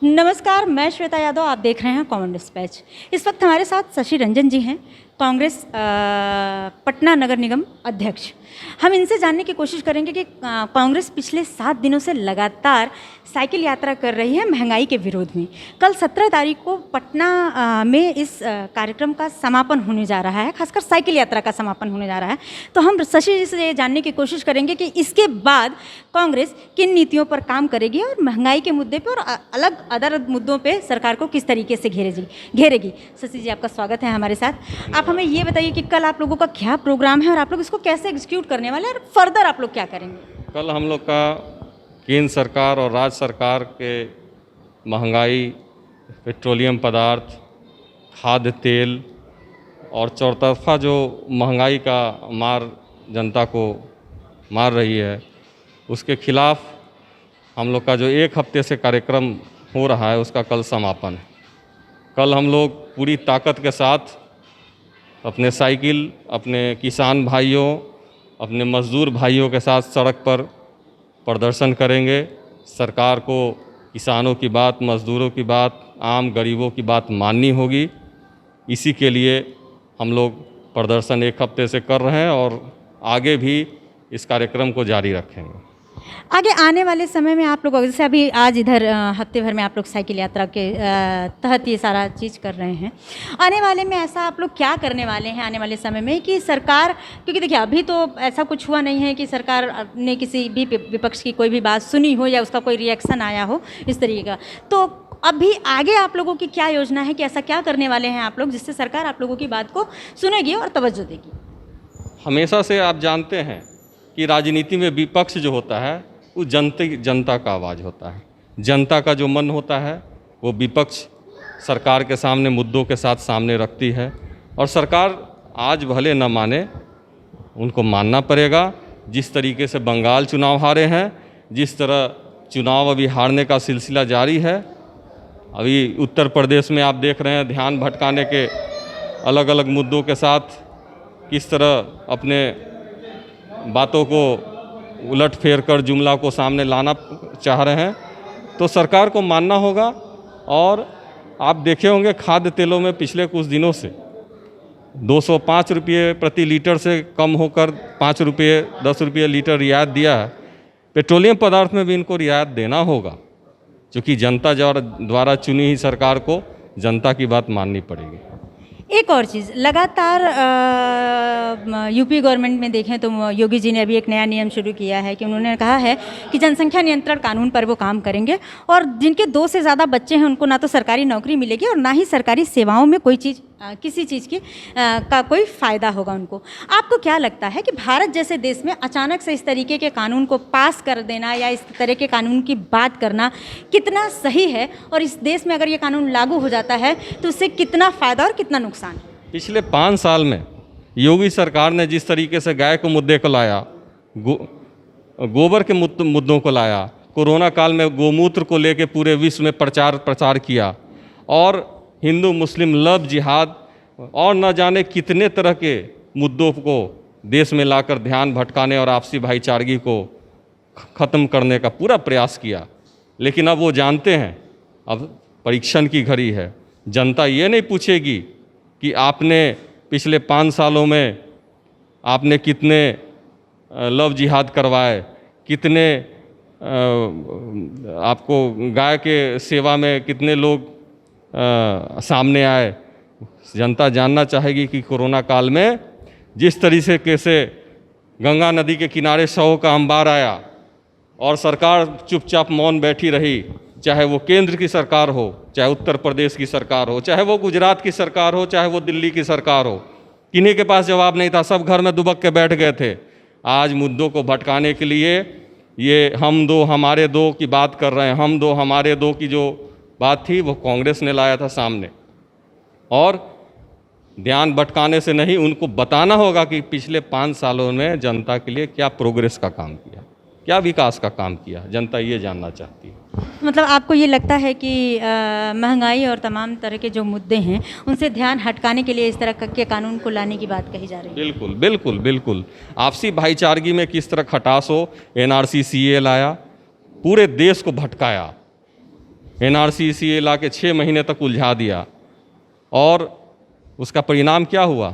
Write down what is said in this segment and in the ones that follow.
नमस्कार, मैं श्वेता यादव। आप देख रहे हैं कॉमन डिस्पैच। इस वक्त हमारे साथ शशि रंजन जी हैं, कांग्रेस पटना नगर निगम अध्यक्ष। हम इनसे जानने की कोशिश करेंगे कि कांग्रेस पिछले 7 दिनों से लगातार साइकिल यात्रा कर रही है महंगाई के विरोध में। कल 17 तारीख को पटना में इस कार्यक्रम का समापन होने जा रहा है, खासकर साइकिल यात्रा का समापन होने जा रहा है। तो हम शशि जी से जानने की कोशिश करेंगे कि इसके बाद कांग्रेस किन नीतियों पर काम करेगी और महंगाई के मुद्दे पर और अलग अदर मुद्दों पर सरकार को किस तरीके से घेरेगी। शशि जी, आपका स्वागत है हमारे साथ। आप हमें ये बताइए कि कल आप लोगों का क्या प्रोग्राम है और आप लोग इसको कैसे एग्जीक्यूट करने वाले हैं और फर्दर आप लोग क्या करेंगे? कल हम लोग का केंद्र सरकार और राज्य सरकार के महंगाई, पेट्रोलियम पदार्थ, खाद्य तेल और चौतरफा जो महंगाई का मार जनता को मार रही है, उसके खिलाफ हम लोग का जो 1 हफ्ते से कार्यक्रम हो रहा है, उसका कल समापन है। कल हम लोग पूरी ताकत के साथ अपने साइकिल, अपने किसान भाइयों, अपने मज़दूर भाइयों के साथ सड़क पर प्रदर्शन करेंगे। सरकार को किसानों की बात, मज़दूरों की बात, आम गरीबों की बात माननी होगी। इसी के लिए हम लोग प्रदर्शन 1 हफ्ते से कर रहे हैं और आगे भी इस कार्यक्रम को जारी रखेंगे। आगे आने वाले समय में आप लोग, जैसे अभी आज इधर हफ्ते भर में आप लोग साइकिल यात्रा के तहत ये सारा चीज़ कर रहे हैं, आने वाले में ऐसा आप लोग क्या करने वाले हैं आने वाले समय में कि सरकार, क्योंकि देखिए अभी तो ऐसा कुछ हुआ नहीं है कि सरकार ने किसी भी विपक्ष की कोई भी बात सुनी हो या उसका कोई रिएक्शन आया हो इस तरीके का, तो अभी आगे आप लोगों की क्या योजना है कि ऐसा क्या करने वाले हैं आप लोग जिससे सरकार आप लोगों की बात को सुनेगी और तवज्जो देगी? हमेशा से आप जानते हैं कि राजनीति में विपक्ष जो होता है वो जनता का आवाज़ होता है। जनता का जो मन होता है वो विपक्ष सरकार के सामने मुद्दों के साथ सामने रखती है और सरकार आज भले न माने, उनको मानना पड़ेगा। जिस तरीके से बंगाल चुनाव हारे हैं, जिस तरह चुनाव अभी हारने का सिलसिला जारी है, अभी उत्तर प्रदेश में आप देख रहे हैं ध्यान भटकाने के अलग अलग मुद्दों के साथ किस तरह अपने बातों को उलट फेर कर जुमला को सामने लाना चाह रहे हैं। तो सरकार को मानना होगा। और आप देखे होंगे खाद्य तेलों में पिछले कुछ दिनों से 205 रुपये प्रति लीटर से कम होकर 5 रुपये 10 रुपये लीटर रियायत दिया है। पेट्रोलियम पदार्थ में भी इनको रियायत देना होगा, क्योंकि जनता द्वारा चुनी ही सरकार को जनता की बात माननी पड़ेगी। एक और चीज़, लगातार यूपी गवर्नमेंट में देखें तो योगी जी ने अभी एक नया नियम शुरू किया है कि उन्होंने कहा है कि जनसंख्या नियंत्रण कानून पर वो काम करेंगे और जिनके 2 से ज़्यादा बच्चे हैं उनको ना तो सरकारी नौकरी मिलेगी और ना ही सरकारी सेवाओं में कोई चीज़ किसी चीज़ की का कोई फ़ायदा होगा उनको। आपको क्या लगता है कि भारत जैसे देश में अचानक से इस तरीके के कानून को पास कर देना या इस तरह के कानून की बात करना कितना सही है, और इस देश में अगर ये कानून लागू हो जाता है तो उससे कितना फ़ायदा और कितना नुकसान? पिछले 5 साल में योगी सरकार ने जिस तरीके से गाय के मुद्दे को लाया, गोबर के मुद्दों को लाया, कोरोना काल में गोमूत्र को लेकर पूरे विश्व में प्रचार किया और हिंदू मुस्लिम लव जिहाद और न जाने कितने तरह के मुद्दों को देश में लाकर ध्यान भटकाने और आपसी भाईचारगी को ख़त्म करने का पूरा प्रयास किया। लेकिन अब वो जानते हैं अब परीक्षण की घड़ी है। जनता ये नहीं पूछेगी कि आपने पिछले 5 सालों में आपने कितने लव जिहाद करवाए, कितने आपको गाय के सेवा में कितने लोग सामने आए। जनता जानना चाहेगी कि कोरोना काल में जिस तरीके से गंगा नदी के किनारे 100 का अंबार आया और सरकार चुपचाप मौन बैठी रही, चाहे वो केंद्र की सरकार हो, चाहे उत्तर प्रदेश की सरकार हो, चाहे वो गुजरात की सरकार हो, चाहे वो दिल्ली की सरकार हो, किन्हीं के पास जवाब नहीं था, सब घर में दुबक के बैठ गए थे। आज मुद्दों को भटकाने के लिए ये हम दो हमारे दो की बात कर रहे हैं। हम दो हमारे दो की जो बात थी वो कांग्रेस ने लाया था सामने, और ध्यान भटकाने से नहीं, उनको बताना होगा कि पिछले 5 सालों में जनता के लिए क्या प्रोग्रेस का काम किया, क्या विकास का काम किया। जनता ये जानना चाहती है। मतलब आपको ये लगता है कि महंगाई और तमाम तरह के जो मुद्दे हैं उनसे ध्यान हटकाने के लिए इस तरह के कानून को लाने की बात कही जा रही है? बिल्कुल बिल्कुल बिल्कुल। आपसी भाईचारगी में किस तरह खटास हो, NRC CA लाया, पूरे देश को भटकाया। NRC ला के 6 महीने तक उलझा दिया, और उसका परिणाम क्या हुआ?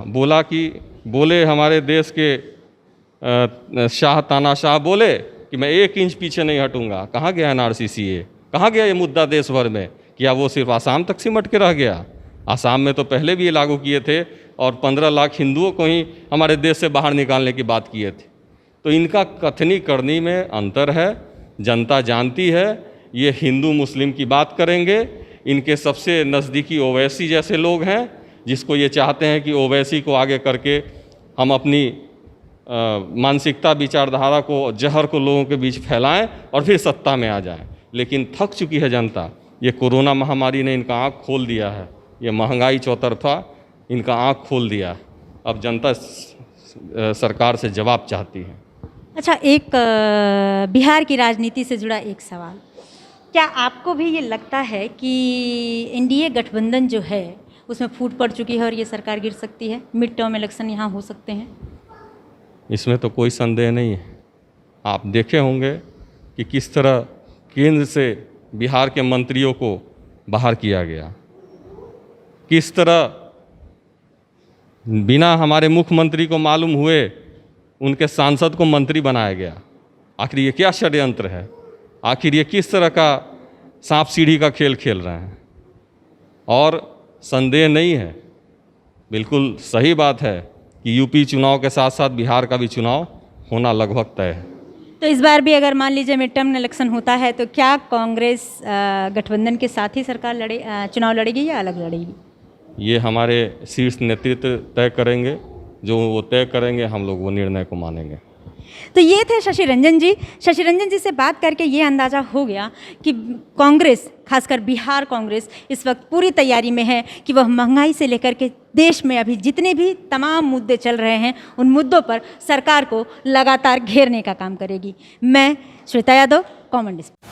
बोले हमारे देश के शाह तानाशाह बोले कि मैं 1 इंच पीछे नहीं हटूंगा। कहाँ गया NRC? कहाँ गया ये मुद्दा देश भर में? क्या वो सिर्फ आसाम तक सिमट के रह गया? आसाम में तो पहले भी ये लागू किए थे और 15 लाख हिंदुओं को ही हमारे देश से बाहर निकालने की बात किए थे। तो इनका कथनी करनी में अंतर है, जनता जानती है। ये हिंदू मुस्लिम की बात करेंगे, इनके सबसे नज़दीकी ओवैसी जैसे लोग हैं, जिसको ये चाहते हैं कि ओवैसी को आगे करके हम अपनी मानसिकता विचारधारा को, जहर को लोगों के बीच फैलाएं और फिर सत्ता में आ जाएं। लेकिन थक चुकी है जनता। ये कोरोना महामारी ने इनका आँख खोल दिया है, ये महंगाई चौतरफा इनका आँख खोल दिया। अब जनता सरकार से जवाब चाहती है। अच्छा, एक बिहार की राजनीति से जुड़ा एक सवाल, क्या आपको भी ये लगता है कि NDA गठबंधन जो है उसमें फूट पड़ चुकी है और ये सरकार गिर सकती है? मिड टर्म इलेक्शन यहाँ हो सकते हैं? इसमें तो कोई संदेह नहीं है। आप देखे होंगे कि किस तरह केंद्र से बिहार के मंत्रियों को बाहर किया गया, किस तरह बिना हमारे मुख्यमंत्री को मालूम हुए उनके सांसद को मंत्री बनाया गया। आखिर ये क्या षड्यंत्र है? आखिर ये किस तरह का सांप सीढ़ी का खेल खेल रहे हैं? और संदेह नहीं है, बिल्कुल सही बात है कि यूपी चुनाव के साथ साथ बिहार का भी चुनाव होना लगभग तय है। तो इस बार भी अगर मान लीजिए मिड टर्म इलेक्शन होता है तो क्या कांग्रेस गठबंधन के साथ ही चुनाव लड़ेगी या अलग लड़ेगी? ये हमारे शीर्ष नेतृत्व तय करेंगे, जो वो तय करेंगे हम लोग वो निर्णय को मानेंगे। तो ये थे शशि रंजन जी। शशि रंजन जी से बात करके ये अंदाज़ा हो गया कि कांग्रेस, खासकर बिहार कांग्रेस, इस वक्त पूरी तैयारी में है कि वह महंगाई से लेकर के देश में अभी जितने भी तमाम मुद्दे चल रहे हैं उन मुद्दों पर सरकार को लगातार घेरने का काम करेगी। मैं श्वेता यादव, कॉमन डिस्प्ले।